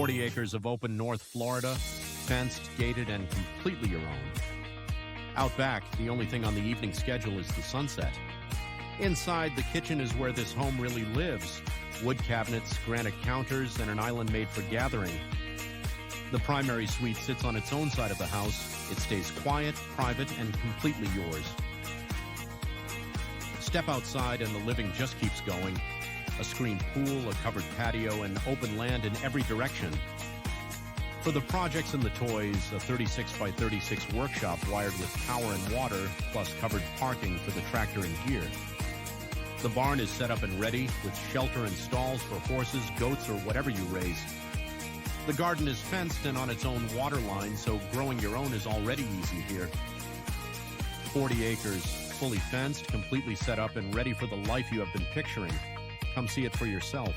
40 acres of open North Florida, fenced, gated, and completely your own. Out back, the only thing on the evening schedule is the sunset. Inside, the kitchen is where this home really lives. Wood cabinets, granite counters, and an island made for gathering. The primary suite sits on its own side of the house. It stays quiet, private, and completely yours. Step outside and the living just keeps going. A screened pool, a covered patio, and open land in every direction. For the projects and the toys, a 36 by 36 workshop wired with power and water, plus covered parking for the tractor and gear. The barn is set up and ready, with shelter and stalls for horses, goats, or whatever you raise. The garden is fenced and on its own water line, so growing your own is already easy here. 40 acres, fully fenced, completely set up, and ready for the life you have been picturing. Come see it for yourself.